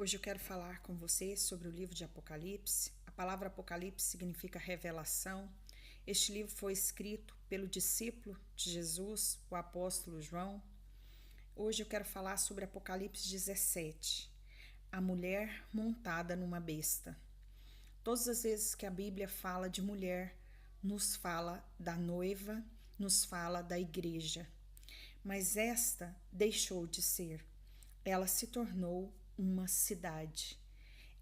Hoje eu quero falar com você sobre o livro de Apocalipse. A palavra Apocalipse significa revelação. Este livro foi escrito pelo discípulo de Jesus, o apóstolo João. Hoje eu quero falar sobre Apocalipse 17, a mulher montada numa besta. Todas as vezes que a Bíblia fala de mulher, nos fala da noiva, nos fala da igreja. Mas esta deixou de ser. Ela se tornou uma cidade.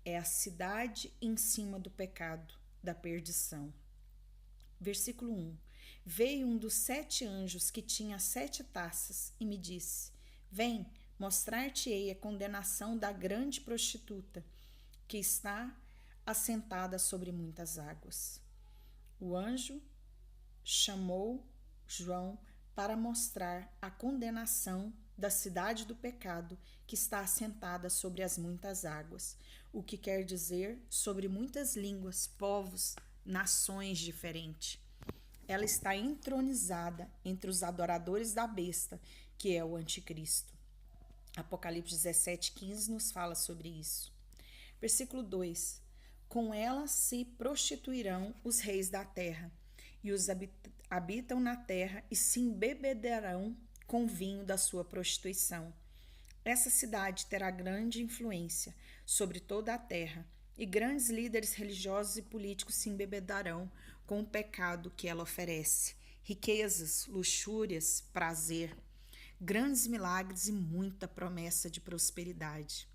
É a cidade em cima do pecado, da perdição. Versículo 1. Veio um dos 7 anjos que tinha 7 taças e me disse: Vem, mostrar-te-ei a condenação da grande prostituta, que está assentada sobre muitas águas. O anjo chamou João para mostrar a condenação da cidade do pecado que está assentada sobre as muitas águas, o que quer dizer sobre muitas línguas, povos, nações diferentes. Ela está entronizada entre os adoradores da besta, que é o anticristo. Apocalipse 17:15 nos fala sobre isso. Versículo 2. Com ela se prostituirão os reis da terra, e os habitam na terra e se embebedarão com vinho da sua prostituição. Essa cidade terá grande influência sobre toda a terra, e grandes líderes religiosos e políticos se embebedarão com o pecado que ela oferece. Riquezas, luxúrias, prazer, grandes milagres e muita promessa de prosperidade.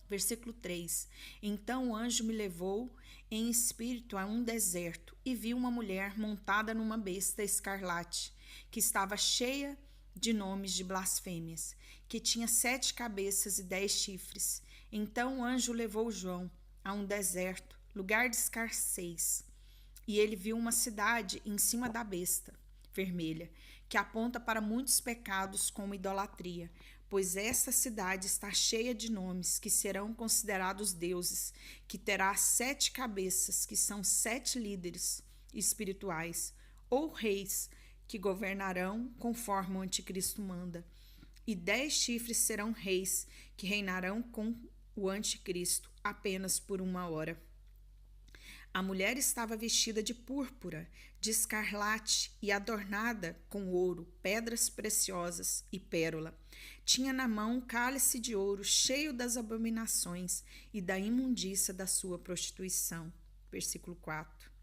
Versículo 3. Então o anjo me levou em espírito a um deserto e vi uma mulher montada numa besta escarlate, que estava cheia de nomes de blasfêmias, que tinha 7 cabeças e 10 chifres. Então o anjo levou João a um deserto, lugar de escassez, e ele viu uma cidade em cima da besta vermelha, que aponta para muitos pecados como idolatria, pois essa cidade está cheia de nomes que serão considerados deuses, que terá 7 cabeças, que são 7 líderes espirituais, ou reis, que governarão conforme o anticristo manda, e 10 chifres serão reis, que reinarão com o anticristo apenas por 1 hora. A mulher estava vestida de púrpura, de escarlate e adornada com ouro, pedras preciosas e pérola. Tinha na mão um cálice de ouro cheio das abominações e da imundícia da sua prostituição. Versículo 4.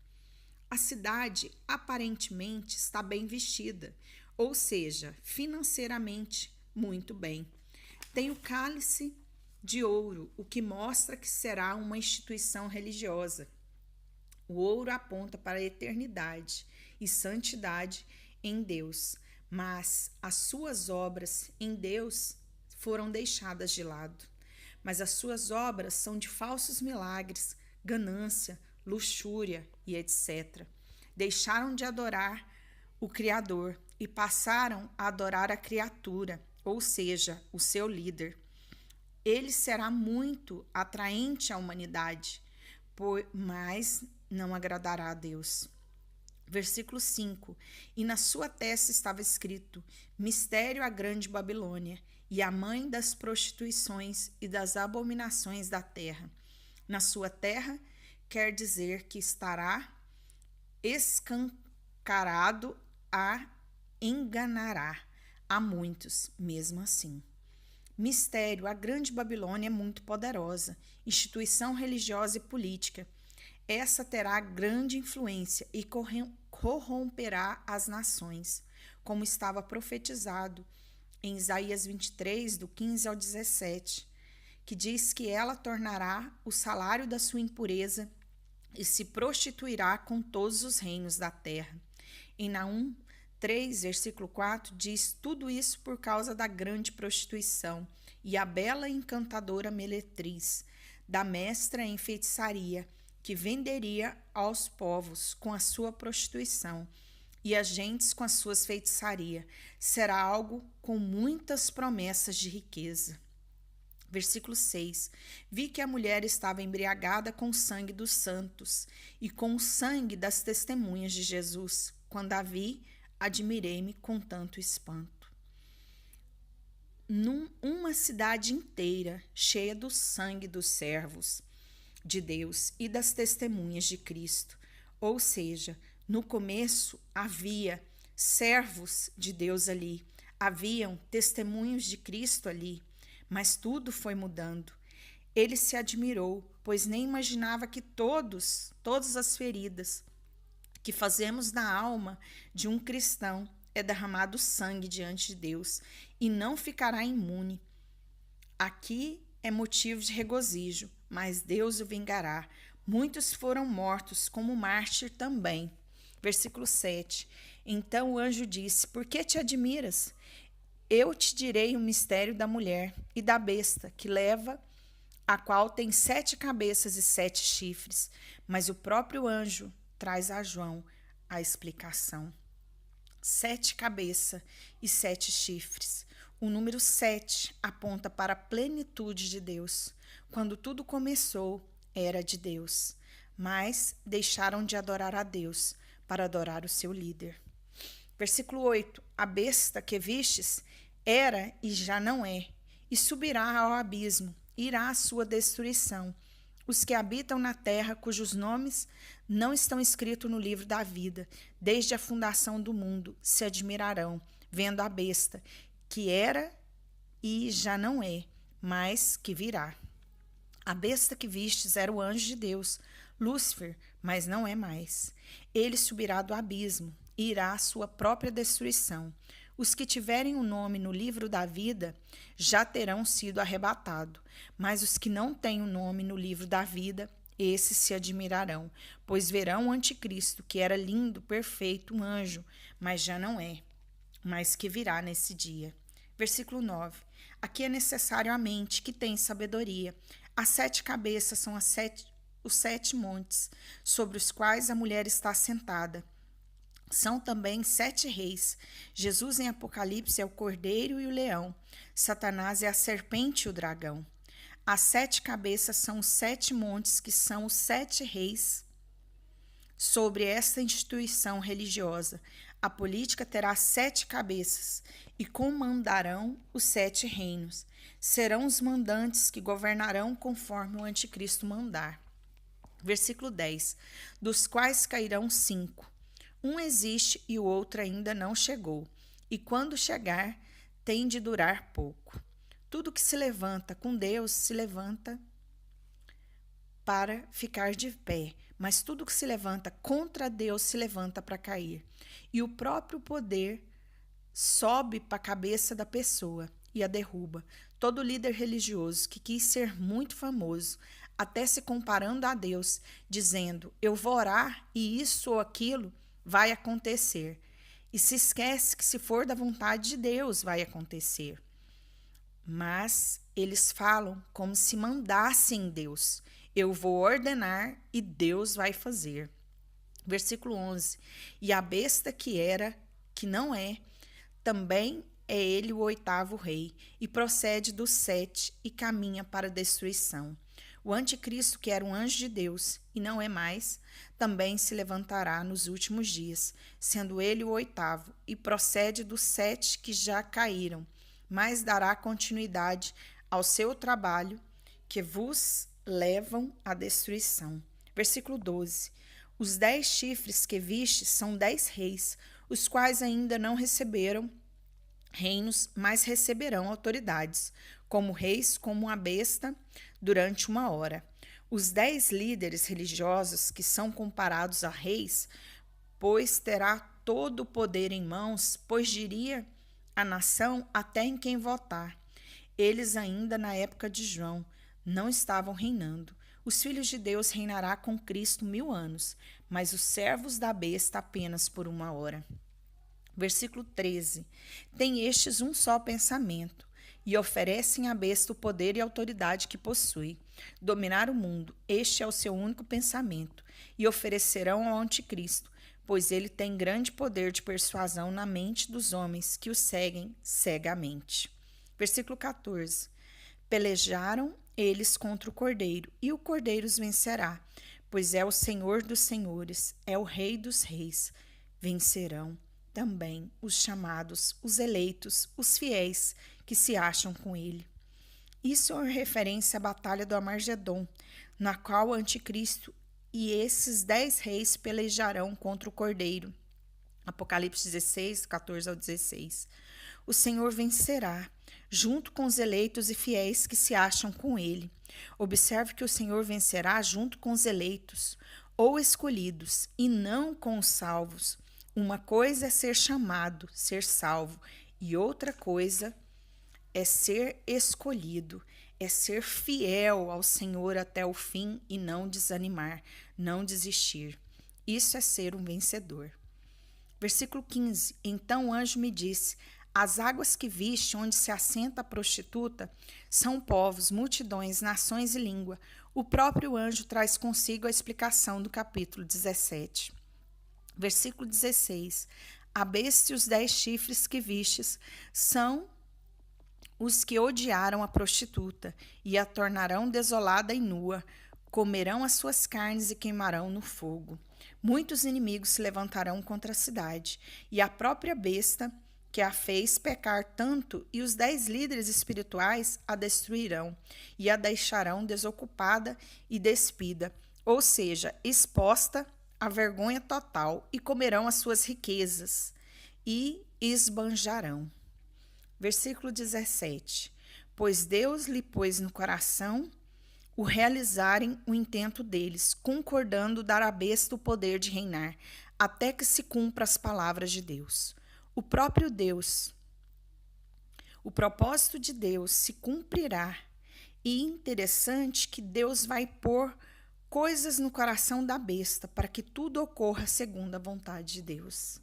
A cidade aparentemente está bem vestida, ou seja, financeiramente muito bem. Tem o cálice de ouro, o que mostra que será uma instituição religiosa. O ouro aponta para a eternidade e santidade em Deus, mas as suas obras em Deus foram deixadas de lado. Mas as suas obras são de falsos milagres, ganância, luxúria e etc. Deixaram de adorar o Criador e passaram a adorar a criatura, ou seja, o seu líder. Ele será muito atraente à humanidade, mas não agradará a Deus. Versículo 5. E na sua testa estava escrito: Mistério a grande Babilônia, e a mãe das prostituições e das abominações da terra. Na sua terra quer dizer que estará escancarado a enganará a muitos, mesmo assim. Mistério, a grande Babilônia é muito poderosa, instituição religiosa e política. Essa terá grande influência e corromperá as nações, como estava profetizado em Isaías 23, do 15 ao 17, que diz que ela tornará o salário da sua impureza e se prostituirá com todos os reinos da terra. Em Naum 3, versículo 4, diz tudo isso por causa da grande prostituição e a bela e encantadora meretriz, da mestra em feitiçaria, que venderia aos povos com a sua prostituição e as gentes com as suas feitiçarias. Será algo com muitas promessas de riqueza. Versículo 6. Vi que a mulher estava embriagada com o sangue dos santos e com o sangue das testemunhas de Jesus. Quando a vi, admirei-me com tanto espanto. uma cidade inteira cheia do sangue dos servos de Deus e das testemunhas de Cristo. Ou seja, no começo havia servos de Deus ali, haviam testemunhos de Cristo ali, mas tudo foi mudando. Ele se admirou, pois nem imaginava que todas as feridas que fazemos na alma de um cristão é derramado sangue diante de Deus e não ficará imune. Aqui é motivo de regozijo, mas Deus o vingará. Muitos foram mortos, como mártir também. Versículo 7. Então o anjo disse: Por que te admiras? Eu te direi o mistério da mulher e da besta que leva, a qual tem 7 cabeças e 7 chifres. Mas o próprio anjo traz a João a explicação. 7 cabeças e 7 chifres. O número 7 aponta para a plenitude de Deus. Quando tudo começou, era de Deus, mas deixaram de adorar a Deus para adorar o seu líder. Versículo 8. A besta que vistes era e já não é, e subirá ao abismo, irá à sua destruição. Os que habitam na terra, cujos nomes não estão escritos no livro da vida, desde a fundação do mundo, se admirarão, vendo a besta, que era e já não é, mas que virá. A besta que vistes era o anjo de Deus, Lúcifer, mas não é mais. Ele subirá do abismo e irá à sua própria destruição. Os que tiverem o nome no livro da vida já terão sido arrebatados, mas os que não têm o nome no livro da vida, esses se admirarão, pois verão o anticristo, que era lindo, perfeito, um anjo, mas já não é, mas que virá nesse dia. Versículo 9. Aqui é necessário a mente que tem sabedoria. As 7 cabeças são os 7 montes, sobre os quais a mulher está sentada. São também 7 reis. Jesus em Apocalipse é o cordeiro e o leão. Satanás é a serpente e o dragão. As 7 cabeças são os 7 montes, que são os 7 reis sobre esta instituição religiosa. A política terá 7 cabeças e comandarão os 7 reinos. Serão os mandantes que governarão conforme o anticristo mandar. Versículo 10. Dos quais cairão 5. Um existe e o outro ainda não chegou. E quando chegar, tem de durar pouco. Tudo que se levanta com Deus se levanta para ficar de pé, mas tudo que se levanta contra Deus se levanta para cair. E o próprio poder sobe para a cabeça da pessoa e a derruba. Todo líder religioso que quis ser muito famoso, até se comparando a Deus, dizendo: eu vou orar e isso ou aquilo vai acontecer. E se esquece que se for da vontade de Deus vai acontecer. Mas eles falam como se mandassem Deus. Eu vou ordenar e Deus vai fazer. Versículo 11. E a besta que era, que não é, também é ele o 8º rei, e procede dos 7 e caminha para a destruição. O anticristo, que era um anjo de Deus e não é mais, também se levantará nos últimos dias, sendo ele o 8º, e procede dos 7 que já caíram, mas dará continuidade ao seu trabalho, que vos levam à destruição. Versículo 12. Os 10 chifres que viste são 10 reis, os quais ainda não receberam reinos, mas receberão autoridades, como reis, como a besta, durante 1 hora. Os 10 líderes religiosos, que são comparados a reis, pois terá todo o poder em mãos, pois diria a nação até em quem votar. Eles ainda na época de João não estavam reinando. Os filhos de Deus reinará com Cristo 1000 anos, mas os servos da besta apenas por 1 hora. Versículo 13. Tem estes um só pensamento, e oferecem à besta o poder e a autoridade que possui. Dominar o mundo, este é o seu único pensamento, e oferecerão ao anticristo, pois ele tem grande poder de persuasão na mente dos homens que o seguem cegamente. Versículo 14. Pelejaram eles contra o cordeiro, e o cordeiro os vencerá, pois é o Senhor dos senhores, é o Rei dos reis. Vencerão também os chamados, os eleitos, os fiéis, que se acham com ele. Isso é uma referência à Batalha do Armagedon, na qual o Anticristo e esses 10 reis pelejarão contra o Cordeiro. Apocalipse 16, 14 ao 16. O Senhor vencerá, junto com os eleitos e fiéis que se acham com ele. Observe que o Senhor vencerá junto com os eleitos ou escolhidos, e não com os salvos. Uma coisa é ser chamado, ser salvo, e outra coisa é ser escolhido, é ser fiel ao Senhor até o fim e não desanimar, não desistir. Isso é ser um vencedor. Versículo 15. Então o anjo me disse: as águas que viste, onde se assenta a prostituta, são povos, multidões, nações e língua. O próprio anjo traz consigo a explicação do capítulo 17. Versículo 16. A besta e os 10 chifres que vistes são os que odiaram a prostituta e a tornarão desolada e nua. Comerão as suas carnes e queimarão no fogo. Muitos inimigos se levantarão contra a cidade, e a própria besta que a fez pecar tanto, e os 10 líderes espirituais a destruirão, e a deixarão desocupada e despida, ou seja, exposta à vergonha total, e comerão as suas riquezas, e esbanjarão. Versículo 17. Pois Deus lhe pôs no coração o realizarem o intento deles, concordando dar à besta o poder de reinar, até que se cumpra as palavras de Deus. O próprio Deus, o propósito de Deus se cumprirá. E interessante que Deus vai pôr coisas no coração da besta para que tudo ocorra segundo a vontade de Deus.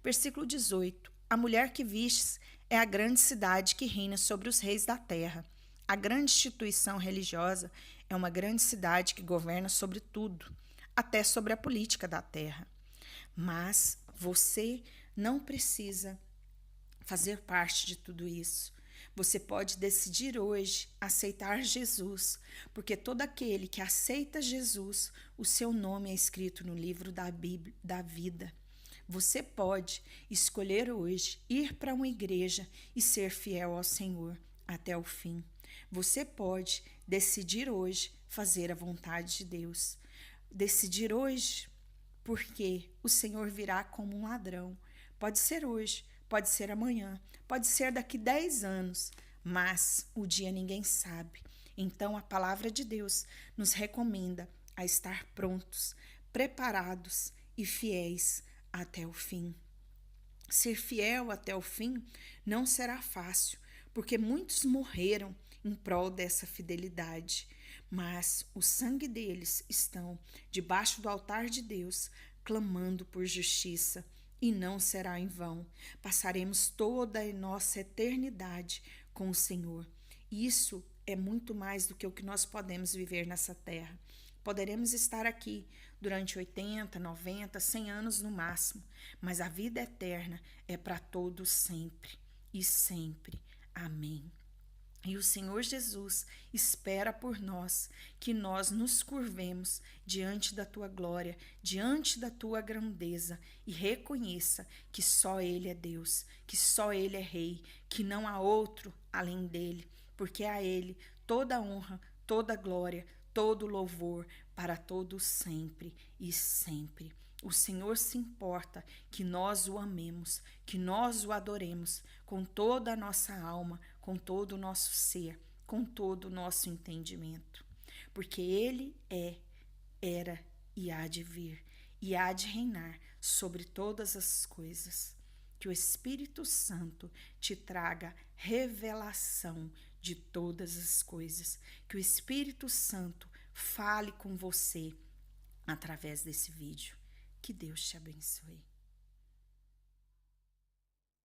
Versículo 18. A mulher que vistes é a grande cidade que reina sobre os reis da terra. A grande instituição religiosa é uma grande cidade que governa sobre tudo, até sobre a política da terra. Mas você não precisa fazer parte de tudo isso. Você pode decidir hoje aceitar Jesus, porque todo aquele que aceita Jesus, o seu nome é escrito no livro da Bíblia, da vida. Você pode escolher hoje ir para uma igreja e ser fiel ao Senhor até o fim. Você pode decidir hoje fazer a vontade de Deus. Decidir hoje, porque o Senhor virá como um ladrão. Pode ser hoje, pode ser amanhã, pode ser daqui 10 anos, mas o dia ninguém sabe. Então a palavra de Deus nos recomenda a estar prontos, preparados e fiéis até o fim. Ser fiel até o fim não será fácil, porque muitos morreram em prol dessa fidelidade, mas o sangue deles estão debaixo do altar de Deus, clamando por justiça, e não será em vão. Passaremos toda a nossa eternidade com o Senhor. Isso é muito mais do que o que nós podemos viver nessa terra. Poderemos estar aqui durante 80, 90, 100 anos no máximo, mas a vida eterna é para todos sempre e sempre. Amém. E o Senhor Jesus espera por nós que nós nos curvemos diante da tua glória, diante da tua grandeza e reconheça que só Ele é Deus, que só Ele é Rei, que não há outro além dele, porque a Ele toda honra, toda glória, todo louvor para todos sempre e sempre. O Senhor se importa que nós o amemos, que nós o adoremos com toda a nossa alma, com todo o nosso ser, com todo o nosso entendimento. Porque Ele é, era e há de vir, e há de reinar sobre todas as coisas. Que o Espírito Santo te traga revelação de todas as coisas. Que o Espírito Santo fale com você através desse vídeo. Que Deus te abençoe.